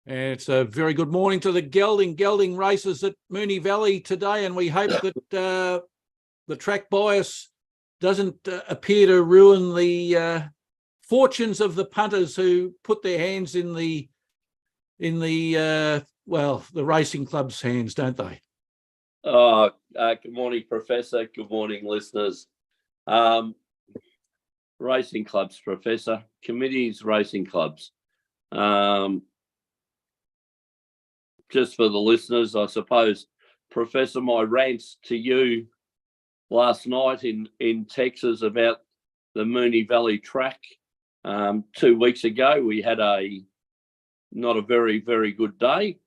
It's a very good morning to the Gelding races at Moonee Valley today, and we hope that the track bias doesn't appear to ruin the fortunes of the punters who put their hands in the racing club's hands, don't they? Good morning, Professor. Good morning, listeners. Racing clubs, Professor. Committees, racing clubs. Just for the listeners, I suppose, Professor, my rants to you last night in Texas about the Moonee Valley track. 2 weeks ago, we had not a very, very good day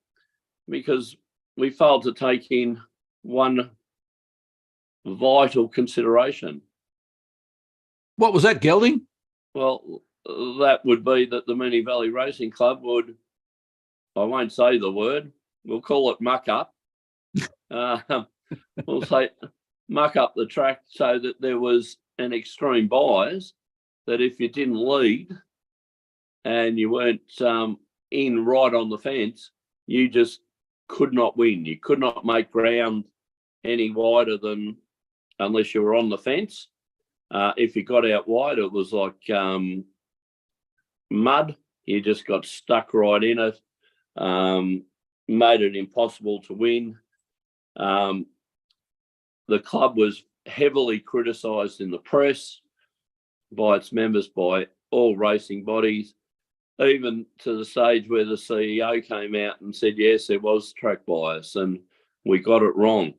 because we failed to take in one vital consideration. What was that, Gelding? Well, that would be that the Moonee Valley Racing Club would, I won't say the word, we'll call it muck up. We'll say muck up the track so that there was an extreme bias that if you didn't lead and you weren't in right on the fence, you just could not win. You could not make ground any wider than unless you were on the fence. If you got out wide, it was like mud. You just got stuck right in it. Made it impossible to win. The club was heavily criticised in the press by its members, by all racing bodies, even to the stage where the CEO came out and said, yes, there was track bias and we got it wrong.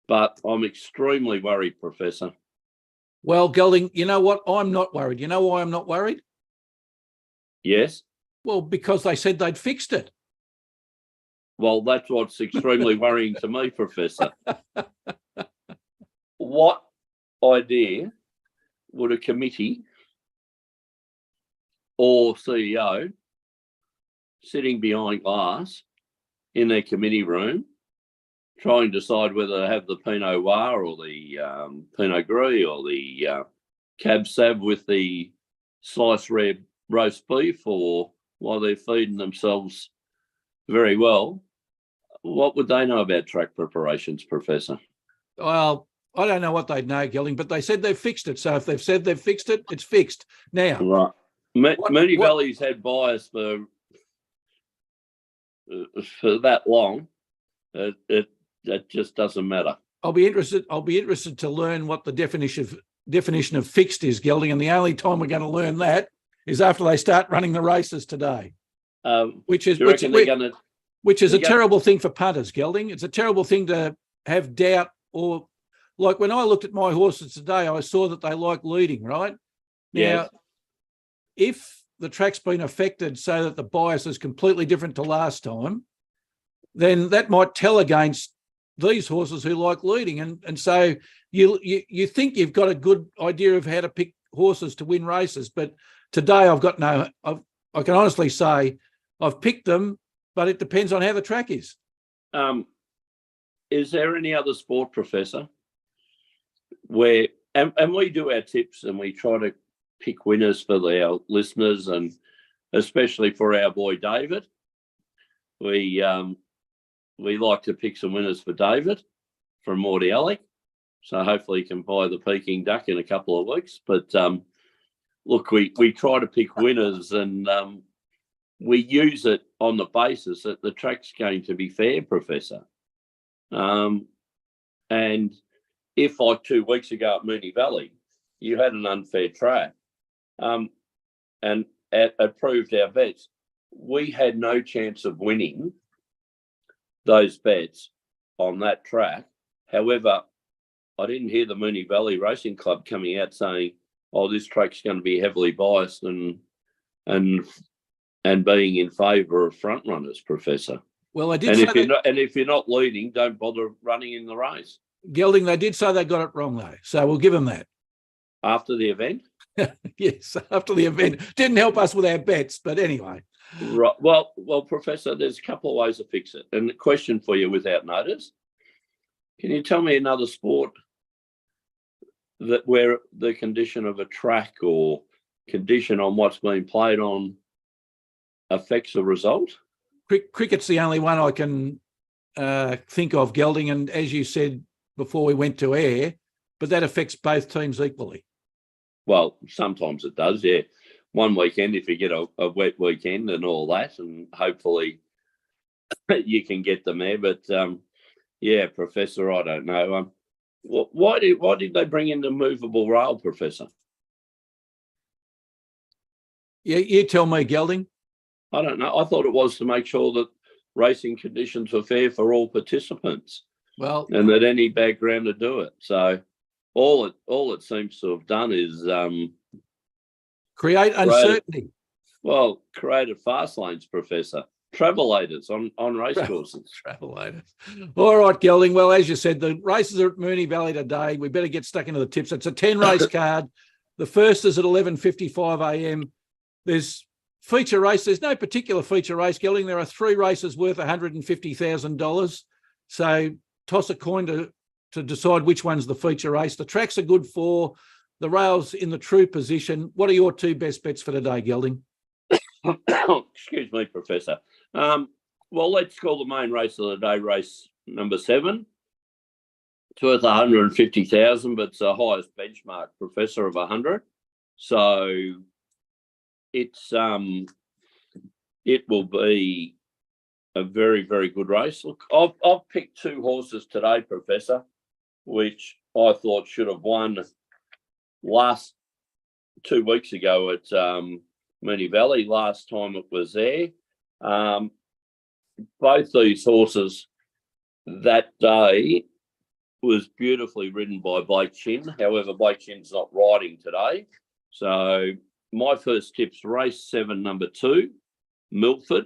But I'm extremely worried, Professor. Well, Gelding, you know what? I'm not worried. You know why I'm not worried? Yes. Well, because they said they'd fixed it. Well, that's what's extremely worrying to me, Professor. What idea would a committee or CEO sitting behind glass in their committee room trying to decide whether to have the Pinot Noir or the Pinot Gris or the Cab Sav with the sliced red roast beef, or while they're feeding themselves very well, what would they know about track preparations, Professor? Well, I don't know what they'd know, Gelding, but they said they've fixed it. So if they've said they've fixed it, it's fixed. Now, right. Moonee Valley's had bias for that long. It just doesn't matter. I'll be interested to learn what the definition of fixed is, Gelding, and the only time we're going to learn that is after they start running the races today. Which is a terrible thing for punters, Gelding. It's a terrible thing to have doubt, or like when I looked at my horses today, I saw that they like leading, right? Yes. Now, if the track's been affected so that the bias is completely different to last time, then that might tell against these horses who like leading. And so you think you've got a good idea of how to pick horses to win races, but today I can honestly say I've picked them, but it depends on how the track is. Is there any other sport, Professor, where, and we do our tips and we try to pick winners for our listeners and especially for our boy David. We like to pick some winners for David from Moonee, so hopefully he can buy the Peking duck in a couple of weeks. But look, we try to pick winners and we use it on the basis that the track's going to be fair, Professor. And if like 2 weeks ago at Moonee Valley, you had an unfair track and approved our bets, we had no chance of winning those bets on that track. However, I didn't hear the Moonee Valley Racing Club coming out saying, oh, this track's going to be heavily biased and being in favour of front runners, Professor. Well, I did if you're not leading, don't bother running in the race. Gelding, they did say they got it wrong though, so we'll give them that. After the event? Yes, after the event. Didn't help us with our bets, but anyway. Right. Well, Professor, there's a couple of ways to fix it. And the question for you without notice, can you tell me another sport that where the condition of a track or condition on what's being played on affects the result? Cricket's the only one I can think of, Gelding, and as you said before we went to air, but that affects both teams equally. Well, sometimes it does, yeah. One weekend, if you get a wet weekend and all that, and hopefully you can get them there. But, yeah, Professor, I don't know. Why did they bring in the movable rail, Professor? Yeah, you tell me, Gelding. I don't know. I thought it was to make sure that racing conditions were fair for all participants. Well, and that any background to do it. So all it seems to have done is create uncertainty. Created fast lanes, Professor. Travelators on racecourses. Travelators. All right, Gelding. Well, as you said, the races are at Moonee Valley today. We better get stuck into the tips. It's a 10-race card. The first is at 11:55 a.m. There's feature race. There's no particular feature race, Gelding. There are 3 races worth $150,000. So toss a coin to decide which one's the feature race. The tracks are good for the rails in the true position. What are your 2 best bets for today, Gelding? Excuse me, Professor. Well, let's call the main race of the day race number 7. It's worth 150,000, but it's the highest benchmark, Professor, of 100. So it's it will be a very, very good race. Look, I've picked 2 horses today, Professor, which I thought should have won last 2 weeks ago at Moonee Valley. Last time it was there. Both these horses that day was beautifully ridden by Blake Chin. However, Blake Chin's not riding today. So my first tip's race 7, number 2, Milford,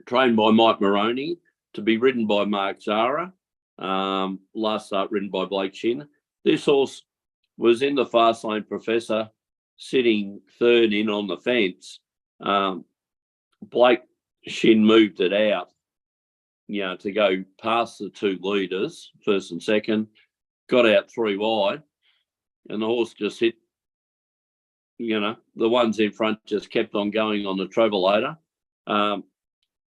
trained by Mike Moroney, to be ridden by Mark Zara. Last start ridden by Blake Chin. This horse was in the fast lane, Professor, sitting 3rd in on the fence. Blake Chin moved it out, to go past the 2 leaders, first and second, got out 3 wide, and the horse just hit, the ones in front just kept on going on the travelator.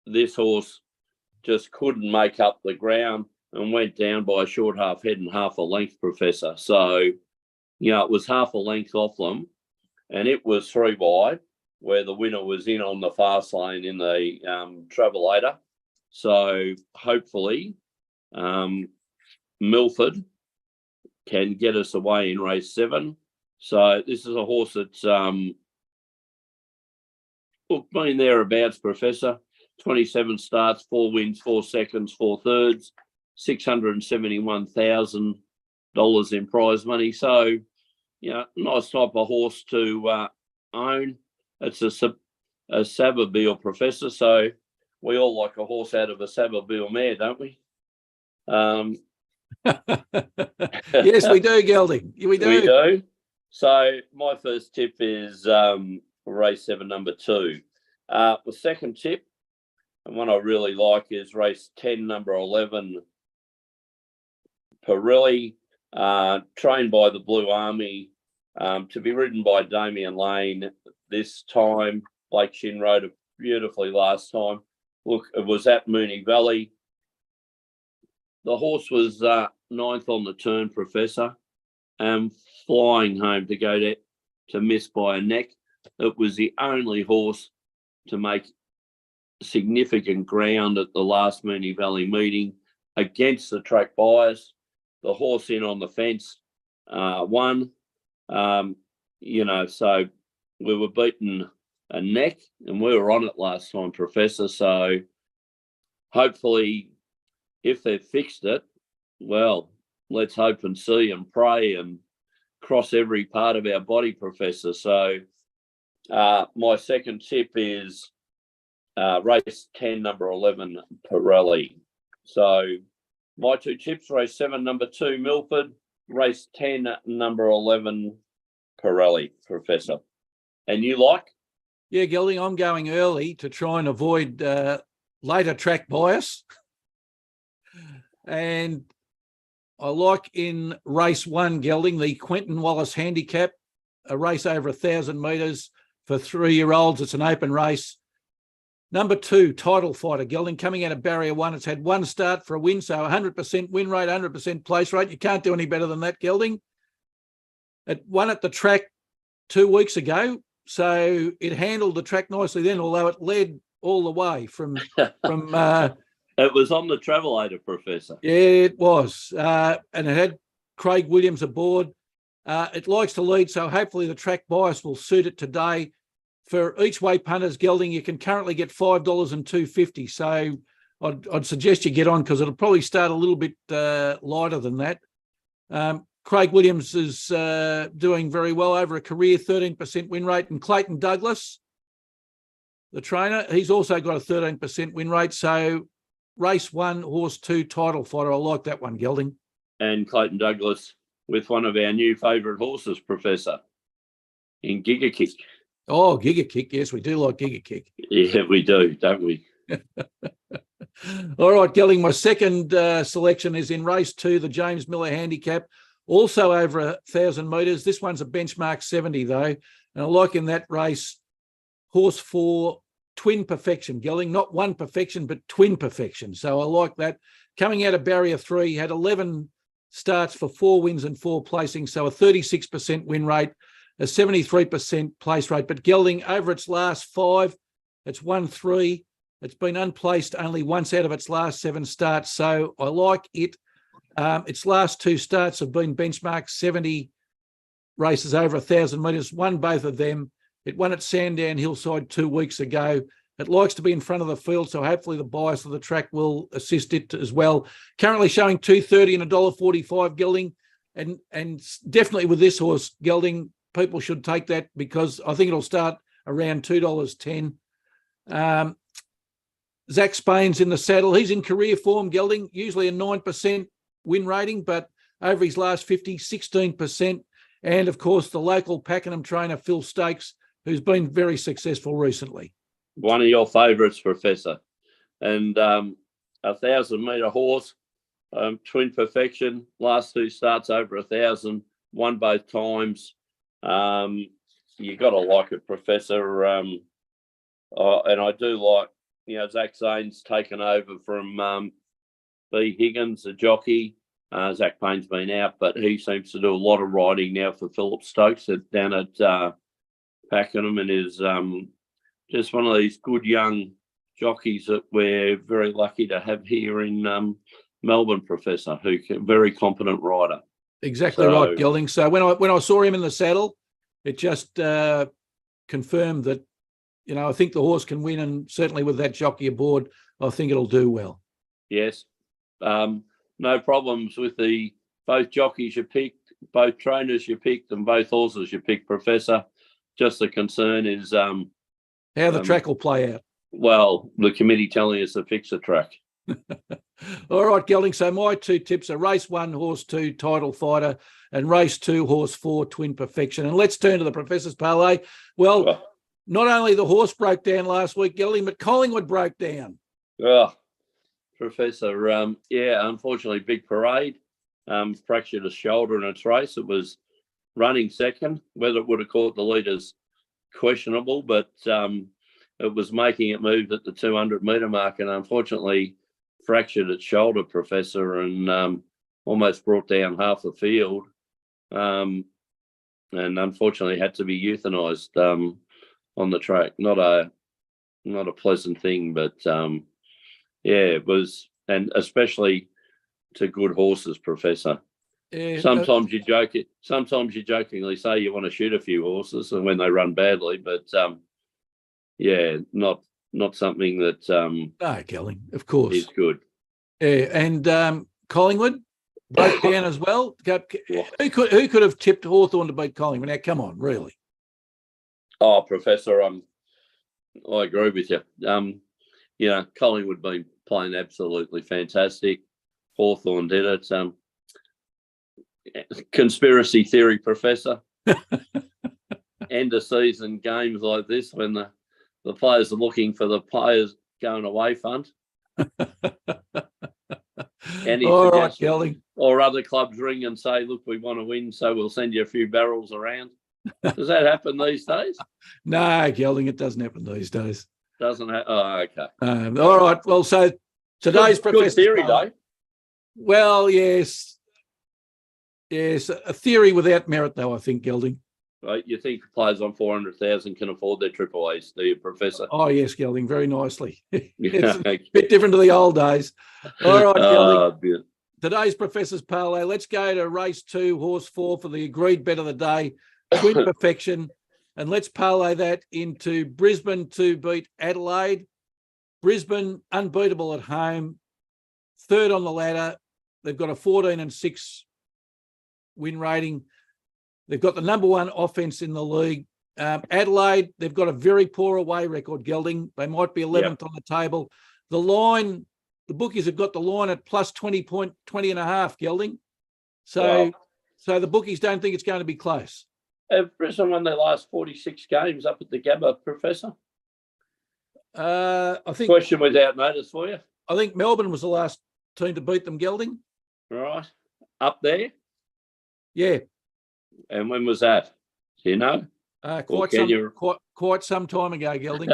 This horse just couldn't make up the ground and went down by a short half head and half a length, Professor. So, it was half a length off them, and it was 3 wide, where the winner was in on the fast lane in the travelator. So hopefully Milford can get us away in race 7. So this is a horse that's been thereabouts, Professor. 27 starts, 4 wins, 4 seconds, 4 thirds, $671,000 in prize money. So, nice type of horse to own. It's a Savabeel, Professor. So we all like a horse out of a Savabeel mare, don't we? Yes, we do, Gelding. We do. We do. So my first tip is race 7, number 2. The second tip, and one I really like, is race 10, number 11, Pirelli, trained by the Blue Army, to be ridden by Damien Lane this time. Blake Chin rode it beautifully last time. Look, it was at Moonee Valley. The horse was 9th on the turn, Professor, and flying home to go to miss by a neck. It was the only horse to make significant ground at the last Moonee Valley meeting against the track bias. The horse in on the fence won. So we were beaten a neck, and we were on it last time, Professor. So hopefully, if they've fixed it, well, let's hope and see and pray and cross every part of our body, Professor. So my second tip is race 10, number 11, Pirelli. So my 2 tips, race 7, number 2, Milford, race 10, number 11, Pirelli, Professor. And you like? Yeah, Gelding, I'm going early to try and avoid later track bias. And I like in race 1, Gelding, the Quentin Wallace handicap, a race over 1,000 metres for 3-year-olds. It's an open race. Number 2, Title Fighter, Gelding, coming out of barrier 1. It's had one start for a win, so 100% win rate, 100% place rate. You can't do any better than that, Gelding. It won at the track 2 weeks ago, so it handled the track nicely then, although it led all the way from It was on the Travelator, Professor. Yeah, it was. And it had Craig Williams aboard. It likes to lead, so hopefully the track bias will suit it today. For each way punters, Gelding, you can currently get $5 and $2.50. So I'd suggest you get on because it'll probably start a little bit lighter than that. Craig Williams is doing very well over a career, 13% win rate. And Clayton Douglas, the trainer, he's also got a 13% win rate. So race 1, horse 2, Title Fighter. I like that one, Gelding. And Clayton Douglas with one of our new favourite horses, Professor, in Giga Kick. Oh, Giga Kick. Yes, we do like Giga Kick. Yeah, we do, don't we? All right, Gelding, my second selection is in race 2, the James Miller Handicap, also over 1,000 metres. This one's a benchmark 70, though. And I like in that race, horse 4, Twin Perfection, Gelding, not one perfection, but twin perfection. So I like that. Coming out of barrier 3, had 11 starts for 4 wins and 4 placings, so a 36% win rate, a 73% place rate. But Gelding, over its last 5, it's won 3. It's been unplaced only once out of its last 7 starts. So I like it. Its last 2 starts have been benchmark 70 races over 1,000 metres, won both of them. It won at Sandown Hillside 2 weeks ago. It likes to be in front of the field, so hopefully the bias of the track will assist it as well. Currently showing $2.30 and $1.45, Gelding. And definitely with this horse, Gelding, people should take that because I think it'll start around $2.10. Zach Spain's in the saddle. He's in career form, Gelding, usually a 9% win rating, but over his last 50, 16%. And, of course, the local Pakenham trainer, Phil Stakes, who's been very successful recently. One of your favourites, Professor. And 1,000-metre horse, Twin Perfection, last 2 starts over 1,000, won both times. You got to like it, Professor. And I do like, Zach Zane's taken over from B. Higgins, the jockey. Zach Payne's been out, but he seems to do a lot of riding now for Philip Stokes down at Pakenham, and is just one of these good young jockeys that we're very lucky to have here in Melbourne, Professor, very competent rider. Exactly right, Gelding. So when I saw him in the saddle, it just confirmed that, I think the horse can win, and certainly with that jockey aboard, I think it'll do well. Yes. No problems with both jockeys you picked, both trainers you picked, and both horses you picked, Professor. Just the concern is how the track will play out. Well, the committee telling us to fix the track. All right, Gelding. So my 2 tips are race 1, horse 2, Title Fighter, and race 2, horse 4, Twin Perfection. And let's turn to the Professor's Parlay. Well, not only the horse broke down last week, Gelding, but Collingwood broke down. Oh, Professor, unfortunately, big parade. Fractured a shoulder in its race. It was running second. Whether it would have caught the leaders, questionable, but it was making it move at the 200-metre mark, and unfortunately fractured its shoulder, Professor, and almost brought down half the field, and unfortunately had to be euthanised on the track. Not a pleasant thing, but it was, and especially to good horses, Professor. Yeah, sometimes you jokingly say you want to shoot a few horses and when they run badly, but not something that no, Gelding, of course, is good. Yeah, and Collingwood broke down as well. Who could have tipped Hawthorn to beat Collingwood? Now, come on, really? Oh, Professor, I agree with you. Collingwood been playing absolutely fantastic. Hawthorn did it. Conspiracy theory, Professor. End of season games like this when the players are looking for the players going away fund. All right, Gelding. Or other clubs ring and say, look, we want to win, so we'll send you a few barrels around. Does that happen these days? No, Gelding, it doesn't happen these days. Doesn't have. Oh, okay. All right. Well, so today's good theory, though. Well, yes, a theory without merit, though. I think, Gelding. Right, you think players on 400,000 can afford their triple A's, do you, Professor? Oh, yes, Gelding, very nicely. It's a bit different to the old days. All right, Gelding. Today's Professor's Parlay. Let's go to race 2, horse 4 for the agreed bet of the day, Twin Perfection. And let's parlay that into Brisbane to beat Adelaide. Brisbane, unbeatable at home, third on the ladder. They've got a 14-6 win rating. They've got the number 1 offense in the league. Adelaide, they've got a very poor away record, Gelding. They might be 11th on the table. The line, the bookies have got the line at plus 20.20 and a half, Gelding. So the bookies don't think it's going to be close. Have Brisbane won their last 46 games up at the Gabba, Professor? I think. Question without notice for you. I think Melbourne was the last team to beat them, Gelding. Right. Up there? Yeah. And when was that? Do you know? Quite some time ago, Gelding.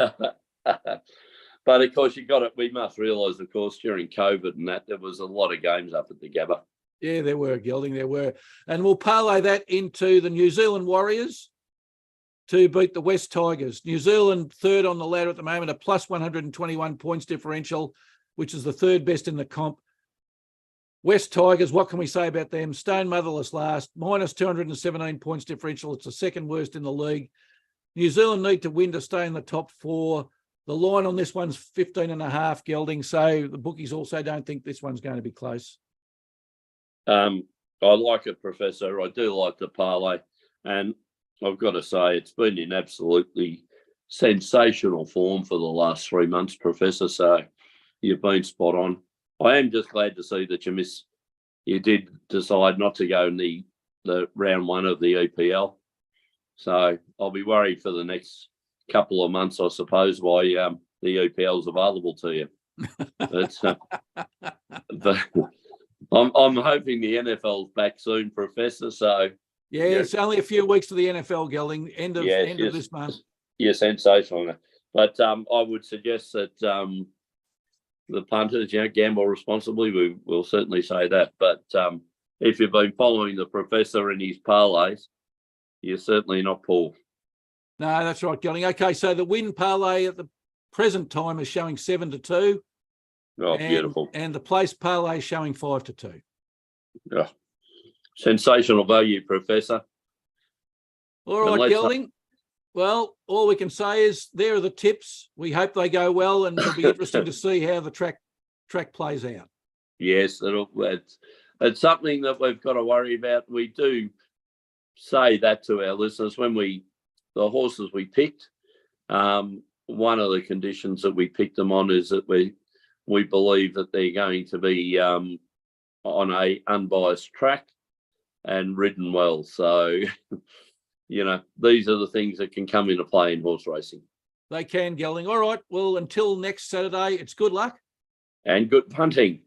But of course, you got it. We must realise, of course, during COVID and that, there was a lot of games up at the Gabba. Yeah, there were, Gelding, there were. And we'll parlay that into the New Zealand Warriors to beat the West Tigers. New Zealand third on the ladder at the moment, a plus 121 points differential, which is the third best in the comp. West Tigers, what can we say about them? Stone motherless last, minus 217 points differential. It's the second worst in the league. New Zealand need to win to stay in the top 4. The line on this one's 15.5, Gelding. So the bookies also don't think this one's going to be close. I like it, Professor. I do like the parlay. And I've got to say, it's been in absolutely sensational form for the last 3 months, Professor. So you've been spot on. I am just glad to see that you did decide not to go in the round 1 of the EPL. So I'll be worried for the next couple of months, I suppose, why the EPL is available to you. But I'm hoping the NFL's back soon, Professor. So yeah, it's only a few weeks to the NFL, Gelding. End of this month. Yeah, sensational. But I would suggest that the punters, gamble responsibly. We will certainly say that. But if you've been following the Professor and his parlays, you're certainly not Paul. No, that's right, Gelding. Okay, so the win parlay at the present time is showing 7-2. Oh, beautiful. And the place parlay showing 5-2. Yeah. Sensational value, Professor. All right, Gelding. Well, all we can say is there are the tips. We hope they go well, and it'll be interesting to see how the track plays out. Yes, it's something that we've got to worry about. We do say that to our listeners when the horses we picked. One of the conditions that we picked them on is that we believe that they're going to be on a unbiased track and ridden well. So, these are the things that can come into play in horse racing. They can, Gelding. All right. Well, until next Saturday, it's good luck. And good punting.